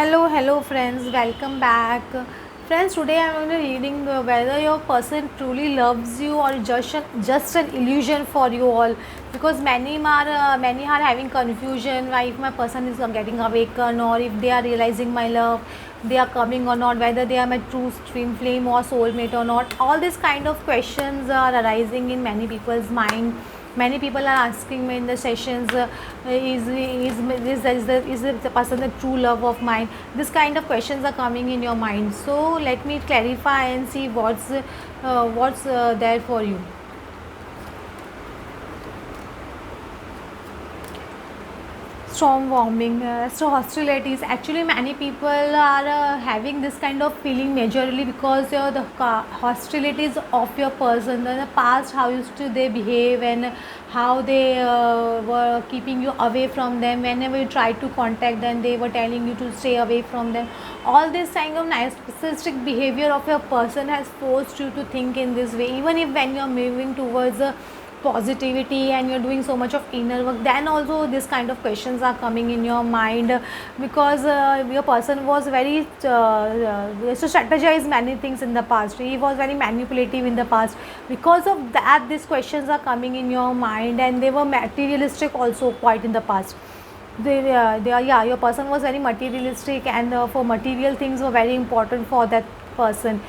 Hello friends, welcome back. Friends, today I am going to reading whether your person truly loves you or just an illusion for you all, because many are having confusion why if my person is getting awakened or if they are realizing my love, they are coming or not, whether they are my true twin flame or soulmate or not. All these kind of questions are arising in many people's mind. Many people are asking me in the sessions, is the person the true love of mine? This kind of questions are coming in your mind, so let me clarify and see what's there for you. Storm warming, so hostilities. Actually, many people are having this kind of feeling majorly because the hostilities of your person in the past, how used to they behave and how they were keeping you away from them. Whenever you tried to contact them, they were telling you to stay away from them. All this kind of narcissistic behavior of your person has forced you to think in this way. Even if when you're moving towards a positivity and you're doing so much of inner work, then also this kind of questions are coming in your mind, because your person was very to strategize many things in the past. He was very manipulative in the past. Because of that, these questions are coming in your mind, and they were materialistic also quite in the past. They are, yeah, your person was very materialistic, and for material things were very important for that person.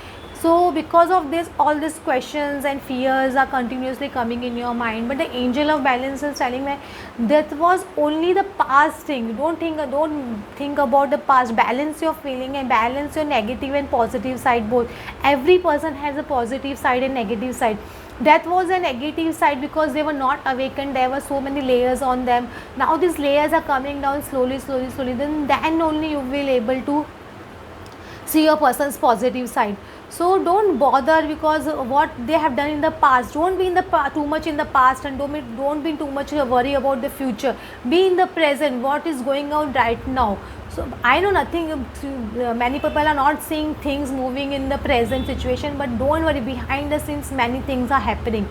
So because of this, all these questions and fears are continuously coming in your mind. But the angel of balance is telling me that was only the past thing. Don't think about the past. Balance your feeling and balance your negative and positive side both. Every person has a positive side and negative side. That was a negative side because they were not awakened. There were so many layers on them. Now these layers are coming down slowly. Then only you will able to see your person's positive side. So don't bother because what they have done in the past. Don't be in the too much in the past, and don't be too much worry about the future. Be in the present, what is going on right now. So I know nothing, many people are not seeing things moving in the present situation, but don't worry, behind the scenes many things are happening.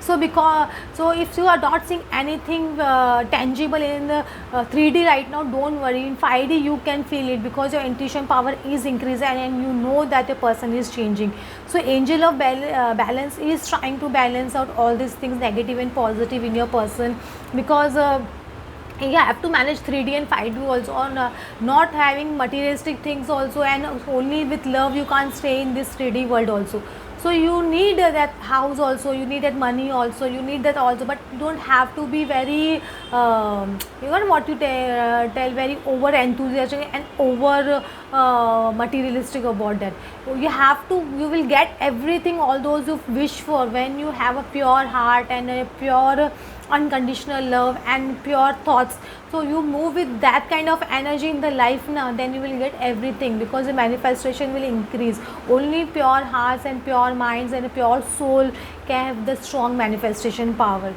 So if you are not seeing anything tangible in the 3D right now, don't worry. In 5D you can feel it, because your intuition power is increasing and you know that a person is changing. So angel of balance is trying to balance out all these things, negative and positive, in your person, because you have to manage 3D and 5D also, on not having materialistic things also, and only with love you can't stay in this 3D world also. So you need that house also, you need that money also, you need that also, but you don't have to be very you know what you tell, very over enthusiastic and over materialistic about that. You will get everything, all those you wish for, when you have a pure heart and a pure unconditional love and pure thoughts. So you move with that kind of energy in the life now, then you will get everything, because the manifestation will increase. Only pure hearts and pure minds and a pure soul can have the strong manifestation power.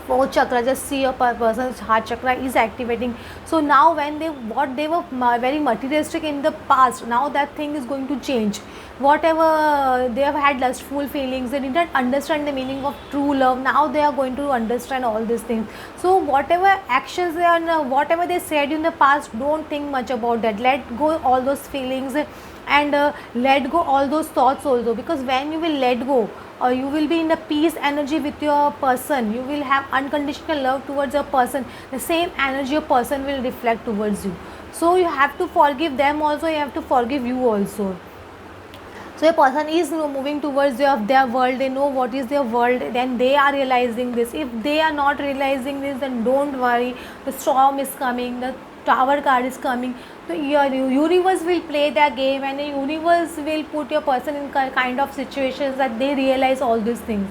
Fourth chakra, just see your person's heart chakra is activating. So now when they were very materialistic in the past, now that thing is going to change. Whatever they have had lustful feelings, they didn't understand the meaning of true love. Now they are going to understand all these things. So whatever actions they are, whatever they said in the past, don't think much about that. Let go all those feelings, and let go all those thoughts also, because when you will let go, you will be in the peace energy with your person. You will have unconditional love towards your person. The same energy your person will reflect towards you. So you have to forgive them also, you have to forgive you also. So a person is moving towards their world, they know what is their world, then they are realizing this. If they are not realizing this, then don't worry, the storm is coming, the tower card is coming. So your universe will play their game, and the universe will put your person in kind of situations that they realize all these things.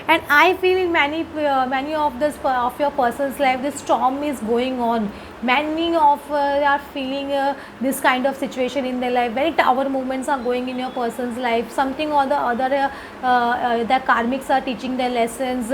And I feel in many of this of your person's life, this storm is going on. Many of are feeling this kind of situation in their life. Very tower movements are going in your person's life. Something or the other, the karmics are teaching their lessons.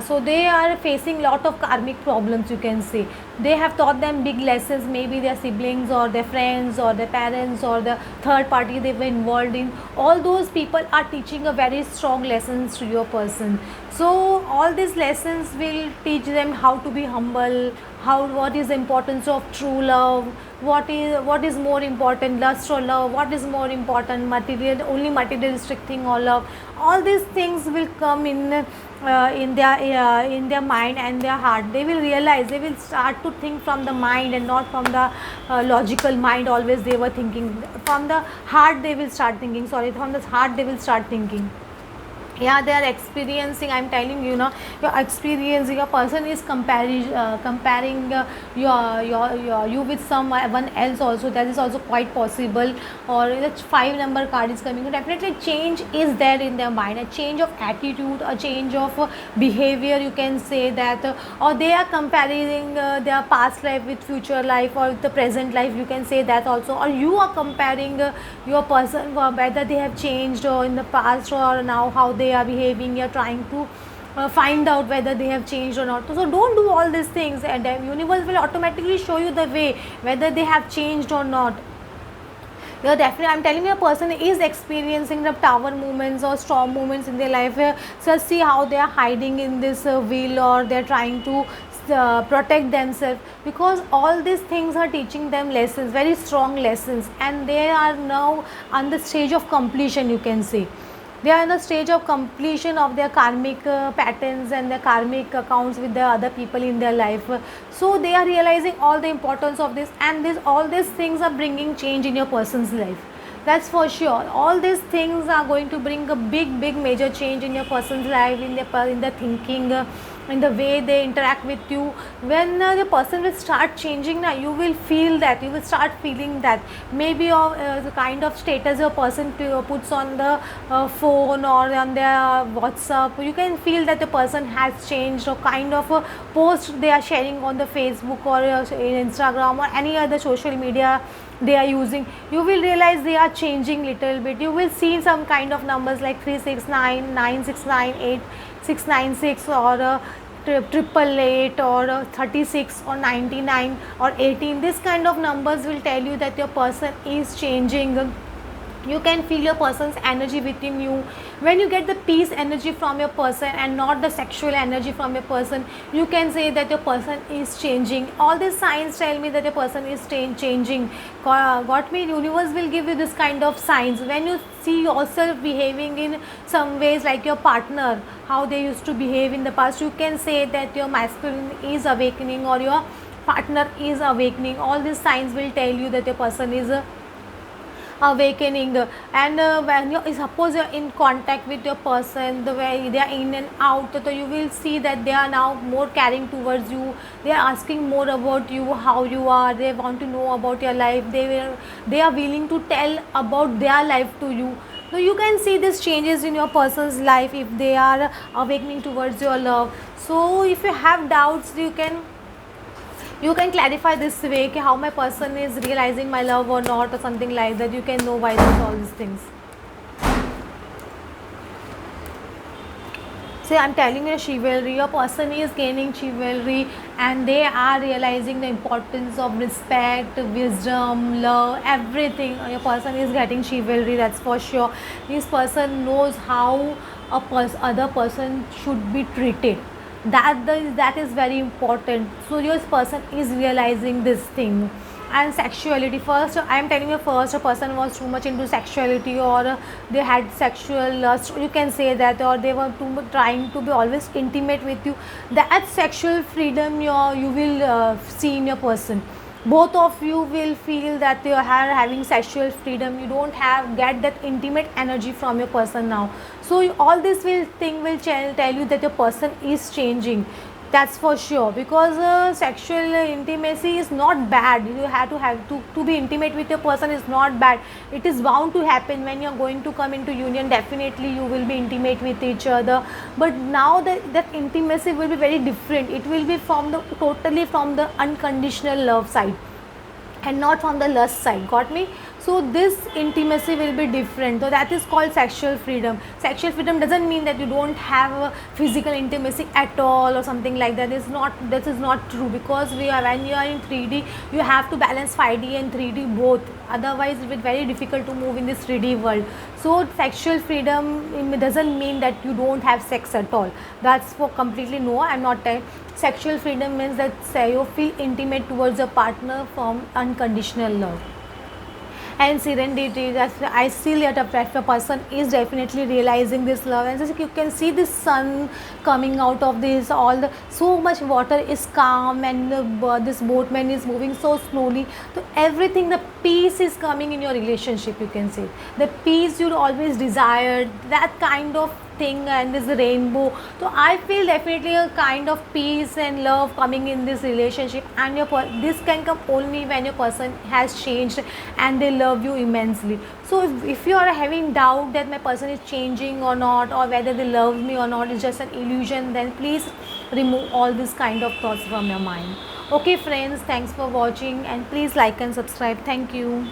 So they are facing lot of karmic problems, you can say. they have taught them big lessons, maybe their siblings or their friends or their parents or the third party they were involved in. All those people are teaching a very strong lessons to your person. So all these lessons will teach them how to be humble, how, what is the importance of true love, what is more important, lust or love, what is more important, material, only materialistic thing or love. All these things will come in their mind and their heart. They will realize, they will start to think from the mind and not from the logical mind. Always they were thinking from the heart, they will start thinking, sorry, from the heart they will start thinking. Yeah, they are experiencing, I'm telling you, you're experiencing, a person is comparing you with someone else also. That is also quite possible. Or the 5 number card is coming, definitely change is there in their mind, a change of attitude, a change of behavior, you can say that. Or they are comparing their past life with future life or the present life, you can say that also. Or you are comparing your person, whether they have changed or in the past or now how they are behaving. You're trying to find out whether they have changed or not. So don't do all these things, and the universe will automatically show you the way whether they have changed or not. Yeah, definitely, I'm telling you, a person is experiencing the tower movements or storm movements in their life. So see how they are hiding in this wheel, or they're trying to protect themselves, because all these things are teaching them lessons, very strong lessons, and they are now on the stage of completion, you can say. They are in the stage of completion of their karmic patterns and their karmic accounts with the other people in their life. So they are realizing all the importance of this, and this, all these things are bringing change in your person's life. That's for sure. All these things are going to bring a big major change in your person's life, in the thinking, in the way they interact with you. When the person will start changing, now you will feel that, you will start feeling that. Maybe the kind of status a person puts on the phone or on their WhatsApp, you can feel that the person has changed, or kind of a post they are sharing on the Facebook or in Instagram or any other social media they are using, you will realize they are changing little bit. You will see some kind of numbers like 369, 9698, 696, or triple eight, or 36, or 99, or 18. This kind of numbers will tell you that your person is changing. You can feel your person's energy within you. When you get the peace energy from your person and not the sexual energy from your person, you can say that your person is changing. All these signs tell me that your person is changing. Got me? Universe will give you this kind of signs. When you see yourself behaving in some ways like your partner, how they used to behave in the past, you can say that your masculine is awakening or your partner is awakening. All these signs will tell you that your person is awakening. And when you suppose you're in contact with your person, the way they are in and out, so you will see that they are now more caring towards you. They are asking more about you, how you are. They want to know about your life. They are willing to tell about their life to you. So you can see these changes in your person's life if they are awakening towards your love. So if you have doubts, you can clarify this way, how my person is realizing my love or not, or something like that. You can know why there's all these things. See, I'm telling you, chivalry, your person is gaining chivalry, and they are realizing the importance of respect, wisdom, love, everything. Your person is getting chivalry, that's for sure. This person knows how other person should be treated. That is very important. So your person is realizing this thing. And sexuality, first I am telling you, first a person was too much into sexuality, or they had sexual lust, you can say that, or they were trying to be always intimate with you. That sexual freedom you will see in your person. Both of you will feel that you are having sexual freedom. You don't get that intimate energy from your person now. So all this will tell you that your person is changing. That's for sure, because sexual intimacy is not bad. You have to be intimate with your person is not bad. It is bound to happen when you are going to come into union. Definitely you will be intimate with each other, but now that intimacy will be very different. It will be totally from the unconditional love side, and not from the lust side. Got me? So this intimacy will be different. So that is called sexual freedom. Sexual freedom doesn't mean that you don't have physical intimacy at all or something like that. This is not true, because when you are in 3D, you have to balance 5D and 3D both. Otherwise it will be very difficult to move in this 3D world. So sexual freedom doesn't mean that you don't have sex at all. That's for completely no. I'm not telling. Sexual freedom means that you feel intimate towards a partner from unconditional love. And serenity, that's I see that a person is definitely realizing this love, and just you can see the sun coming out of this, all the so much water is calm, and this boatman is moving so slowly. So everything, the peace is coming in your relationship, you can see the peace you always desired, that kind of thing, and this rainbow. So I feel definitely a kind of peace and love coming in this relationship, and this can come only when your person has changed and they love you immensely. So if you are having doubt that my person is changing or not, or whether they love me or not, it's just an illusion, then please remove all these kind of thoughts from your mind. Okay friends, thanks for watching, and please like and subscribe. Thank you.